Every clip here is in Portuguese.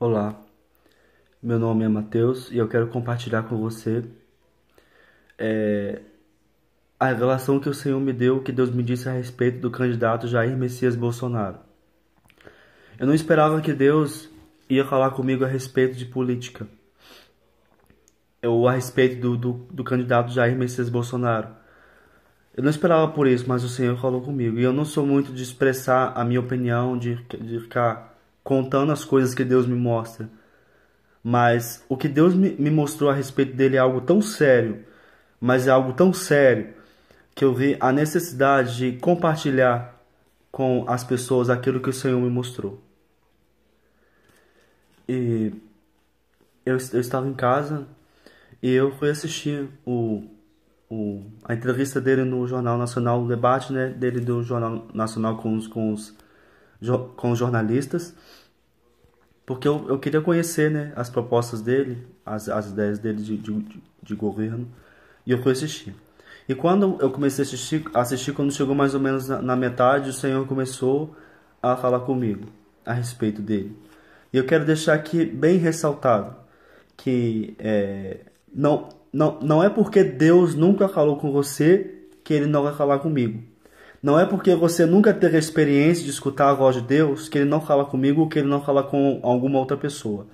Olá, meu nome é Matheus e eu quero compartilhar com você a revelação que o Senhor me deu, que Deus me disse a respeito do candidato Jair Messias Bolsonaro. Eu não esperava que Deus ia falar comigo a respeito de política, ou a respeito do candidato Jair Messias Bolsonaro. Eu não esperava por isso, mas o Senhor falou comigo. E eu não sou muito de expressar a minha opinião, de ficar contando as coisas que Deus me mostra. Mas o que Deus me mostrou a respeito dele é algo tão sério, mas é algo tão sério, que eu vi a necessidade de compartilhar com as pessoas aquilo que o Senhor me mostrou. E eu estava em casa e eu fui assistir a entrevista dele no Jornal Nacional, o debate, né, dele do Jornal Nacional com os jornalistas. Porque eu queria conhecer, né, as propostas dele, as ideias dele de governo, e eu fui assistir. E quando eu comecei a assistir, quando chegou mais ou menos na metade, o Senhor começou a falar comigo a respeito dele. E eu quero deixar aqui bem ressaltado que não é porque Deus nunca falou com você que Ele não vai falar comigo. Não é porque você nunca teve a experiência de escutar a voz de Deus que Ele não fala comigo ou que Ele não fala com alguma outra pessoa.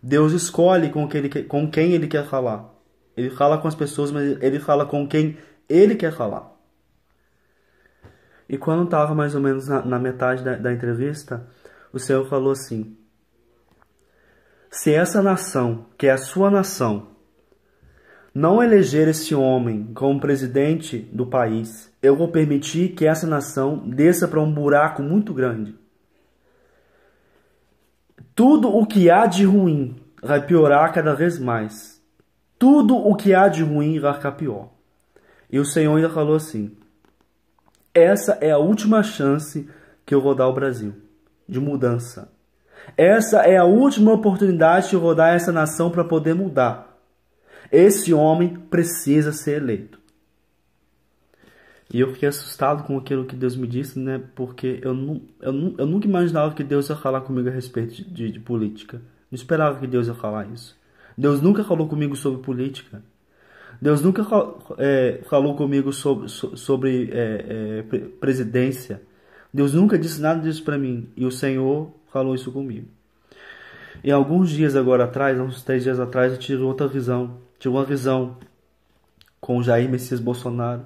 Deus escolhe com quem Ele quer falar. Ele fala com as pessoas, mas Ele fala com quem Ele quer falar. E quando estava mais ou menos na metade da entrevista, o Senhor falou assim: se essa nação, que é a sua nação, não eleger esse homem como presidente do país, eu vou permitir que essa nação desça para um buraco muito grande. Tudo o que há de ruim vai piorar cada vez mais. Tudo o que há de ruim vai ficar pior. E o Senhor ainda falou assim: essa é a última chance que eu vou dar ao Brasil, de mudança. Essa é a última oportunidade que eu vou dar a essa nação para poder mudar. Esse homem precisa ser eleito. E eu fiquei assustado com aquilo que Deus me disse, né? Porque eu nunca imaginava que Deus ia falar comigo a respeito de política. Não esperava que Deus ia falar isso. Deus nunca falou comigo sobre política. Deus nunca falou comigo sobre presidência. Deus nunca disse nada disso para mim. E o Senhor falou isso comigo. E alguns dias agora atrás, uns 3 dias atrás, eu tive outra visão. Tive uma visão com o Jair Messias Bolsonaro.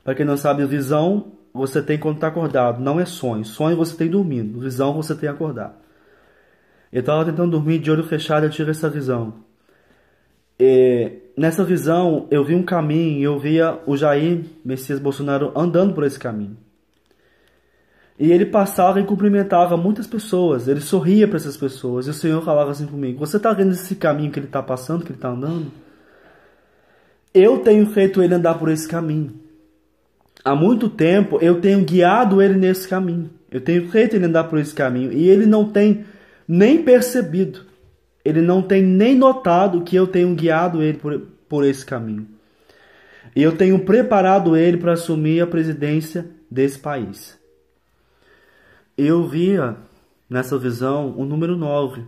Para quem não sabe, visão você tem quando está acordado, não é sonho. Sonho você tem dormindo, visão você tem acordado. Eu estava tentando dormir de olho fechado, eu tive essa visão. E nessa visão, eu vi um caminho, eu via o Jair Messias Bolsonaro andando por esse caminho. E ele passava e cumprimentava muitas pessoas, ele sorria para essas pessoas. E o Senhor falava assim comigo: você está vendo esse caminho que ele está passando, que ele está andando? Eu tenho feito ele andar por esse caminho. Há muito tempo eu tenho guiado ele nesse caminho. Eu tenho feito ele andar por esse caminho. E ele não tem nem percebido. Ele não tem nem notado que eu tenho guiado ele por esse caminho. E eu tenho preparado ele para assumir a presidência desse país. Eu via nessa visão o número 9.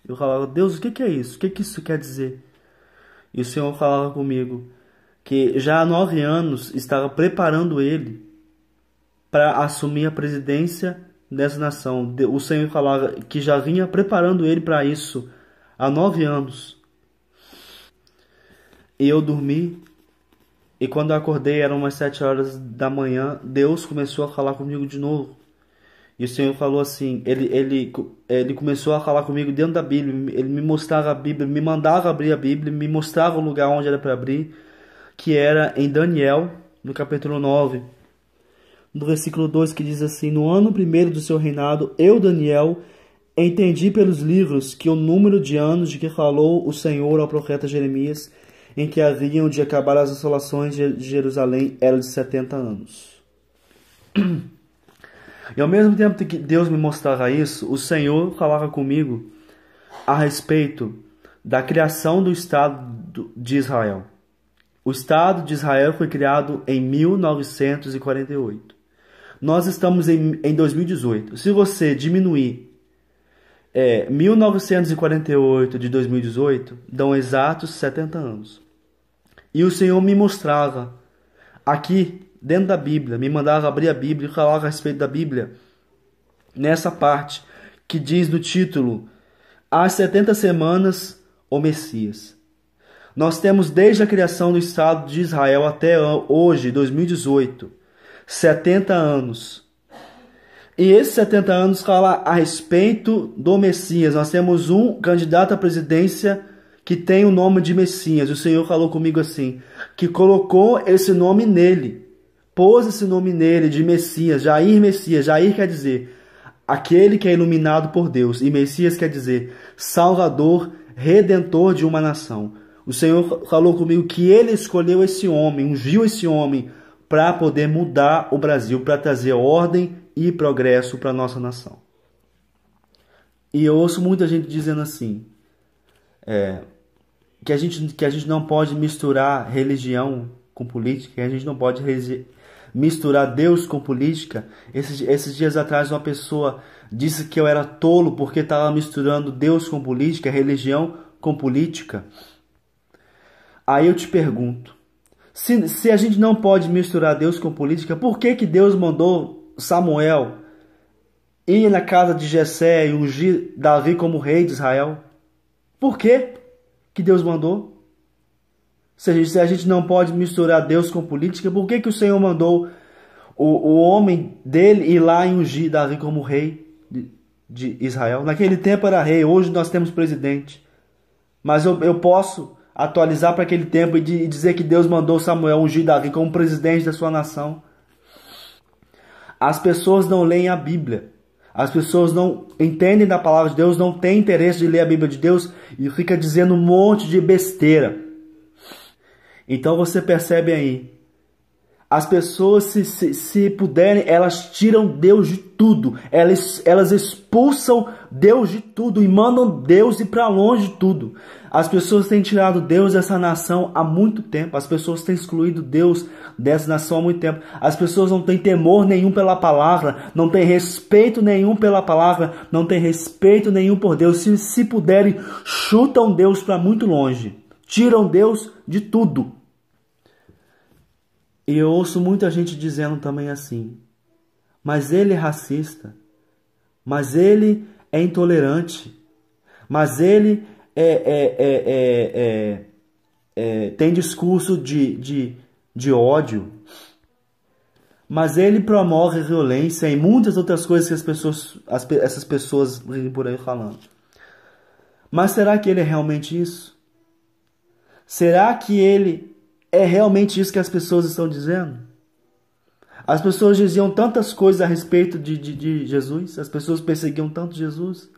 Eu falava: Deus, o que é isso? O que isso quer dizer? E o Senhor falava comigo que já há 9 anos estava preparando ele para assumir a presidência dessa nação. O Senhor falava que já vinha preparando ele para isso há 9 anos. E eu dormi, e quando eu acordei, eram umas 7 horas da manhã, Deus começou a falar comigo de novo. E o Senhor falou assim, ele começou a falar comigo dentro da Bíblia, ele me mostrava a Bíblia, me mandava abrir a Bíblia, me mostrava o lugar onde era para abrir, que era em Daniel, no capítulo 9, no versículo 2, que diz assim: no ano 1º do seu reinado, eu, Daniel, entendi pelos livros que o número de anos de que falou o Senhor ao profeta Jeremias, em que haviam de acabar as assolações de Jerusalém, era de 70 anos. E ao mesmo tempo que Deus me mostrava isso, o Senhor falava comigo a respeito da criação do Estado de Israel. O Estado de Israel foi criado em 1948. Nós estamos em 2018. Se você diminuir 1948 de 2018 dão exatos 70 anos. E o Senhor me mostrava aqui dentro da Bíblia, me mandava abrir a Bíblia e falar a respeito da Bíblia, nessa parte que diz no título: As 70 semanas, o Messias. Nós temos desde a criação do Estado de Israel até hoje, 2018, 70 anos. E esses 70 anos fala a respeito do Messias. Nós temos um candidato à presidência que tem o nome de Messias. O Senhor falou comigo assim, que colocou esse nome nele, pôs esse nome nele de Messias, Jair Messias. Jair quer dizer aquele que é iluminado por Deus, e Messias quer dizer Salvador, Redentor de uma nação. O Senhor falou comigo que ele escolheu esse homem, ungiu esse homem para poder mudar o Brasil, para trazer ordem e progresso para a nossa nação. E eu ouço muita gente dizendo assim, que a gente não pode misturar religião com política, que a gente não pode misturar Deus com política. Esses dias atrás uma pessoa disse que eu era tolo porque estava misturando Deus com política, religião com política. Aí eu te pergunto, se a gente não pode misturar Deus com política, por que Deus mandou Samuel ir na casa de Jessé e ungir Davi como rei de Israel? Por que Deus mandou? Se a gente não pode misturar Deus com política, por que o Senhor mandou o homem dele ir lá e ungir Davi como rei de Israel? Naquele tempo era rei, hoje nós temos presidente. Mas eu posso atualizar para aquele tempo e dizer que Deus mandou Samuel ungir Davi como presidente da sua nação. As pessoas não leem a Bíblia. As pessoas não entendem da palavra de Deus, não têm interesse de ler a Bíblia de Deus e fica dizendo um monte de besteira. Então você percebe aí, as pessoas se puderem, elas tiram Deus de tudo, elas expulsam Deus de tudo e mandam Deus ir para longe de tudo. As pessoas têm tirado Deus dessa nação há muito tempo, as pessoas têm excluído Deus dessa nação há muito tempo. As pessoas não têm temor nenhum pela palavra, não têm respeito nenhum pela palavra, não têm respeito nenhum por Deus. Se puderem, chutam Deus para muito longe, tiram Deus de tudo. E eu ouço muita gente dizendo também assim, mas ele é racista, mas ele é intolerante, mas ele tem discurso de ódio, mas ele promove violência e muitas outras coisas que essas pessoas vêm por aí falando. Mas será que ele é realmente isso? Será que ele é realmente isso que as pessoas estão dizendo? As pessoas diziam tantas coisas a respeito de Jesus, as pessoas perseguiam tanto Jesus,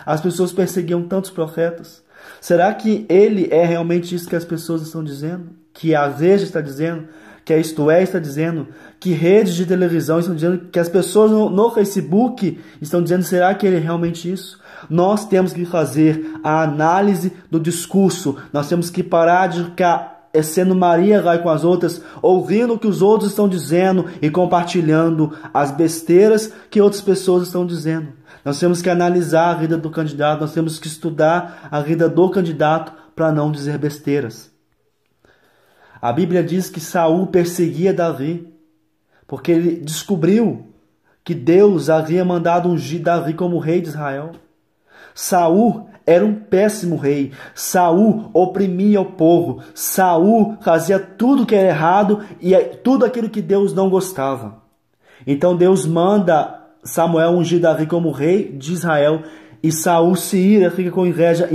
as pessoas perseguiam tantos profetas. Será que ele é realmente isso que as pessoas estão dizendo? Que a Veja está dizendo? Que a Isto É está dizendo? Que redes de televisão estão dizendo? Que as pessoas no Facebook estão dizendo? Será que ele é realmente isso? Nós temos que fazer a análise do discurso. Nós temos que parar de ficar sendo Maria vai com as outras, ouvindo o que os outros estão dizendo e compartilhando as besteiras que outras pessoas estão dizendo. Nós temos que analisar a vida do candidato, nós temos que estudar a vida do candidato para não dizer besteiras. A Bíblia diz que Saul perseguia Davi, porque ele descobriu que Deus havia mandado ungir Davi como rei de Israel. Saul era um péssimo rei. Saul oprimia o povo. Saul fazia tudo que era errado e tudo aquilo que Deus não gostava. Então Deus manda Samuel ungir Davi como rei de Israel. E Saul se ira, fica com inveja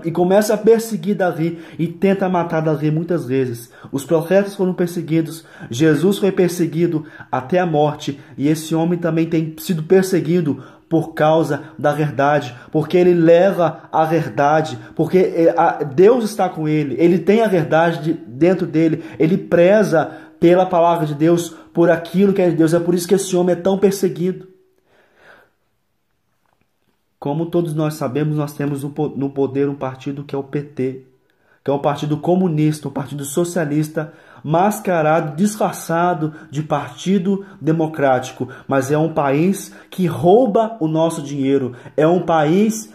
e começa a perseguir Davi e tenta matar Davi muitas vezes. Os profetas foram perseguidos, Jesus foi perseguido até a morte e esse homem também tem sido perseguido por causa da verdade, porque ele leva a verdade, porque Deus está com ele, ele tem a verdade dentro dele, ele preza pela palavra de Deus, por aquilo que é de Deus. É por isso que esse homem é tão perseguido. Como todos nós sabemos, nós temos no poder um partido que é o PT, que é um partido comunista, um partido socialista, mascarado, disfarçado de partido democrático, mas é um país que rouba o nosso dinheiro, é um país,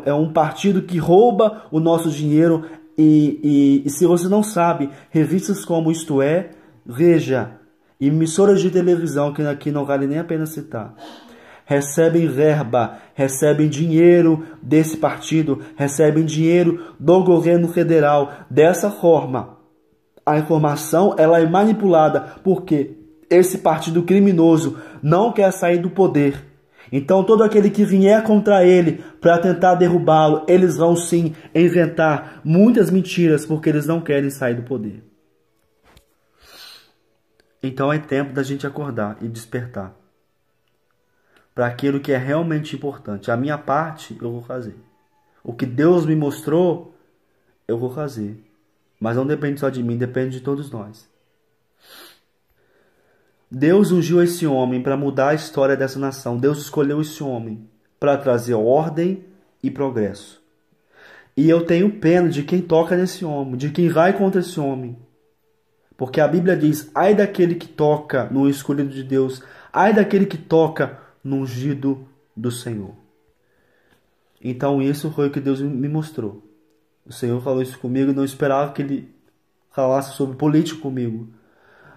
é um partido que rouba o nosso dinheiro e se você não sabe, revistas como Isto É, Veja, emissoras de televisão, que aqui não vale nem a pena citar, recebem verba, recebem dinheiro desse partido, recebem dinheiro do governo federal. Dessa forma, a informação ela é manipulada porque esse partido criminoso não quer sair do poder. Então todo aquele que vier contra ele para tentar derrubá-lo, eles vão sim inventar muitas mentiras porque eles não querem sair do poder. Então é tempo da gente acordar e despertar para aquilo que é realmente importante. A minha parte eu vou fazer. O que Deus me mostrou, eu vou fazer. Mas não depende só de mim, depende de todos nós. Deus ungiu esse homem para mudar a história dessa nação. Deus escolheu esse homem para trazer ordem e progresso. E eu tenho pena de quem toca nesse homem, de quem vai contra esse homem. Porque a Bíblia diz, ai daquele que toca no escolhido de Deus, ai daquele que toca no ungido do Senhor. Então isso foi o que Deus me mostrou. O Senhor falou isso comigo, não esperava que Ele falasse sobre política comigo.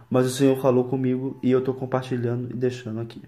Mas o Senhor falou comigo e eu estou compartilhando e deixando aqui.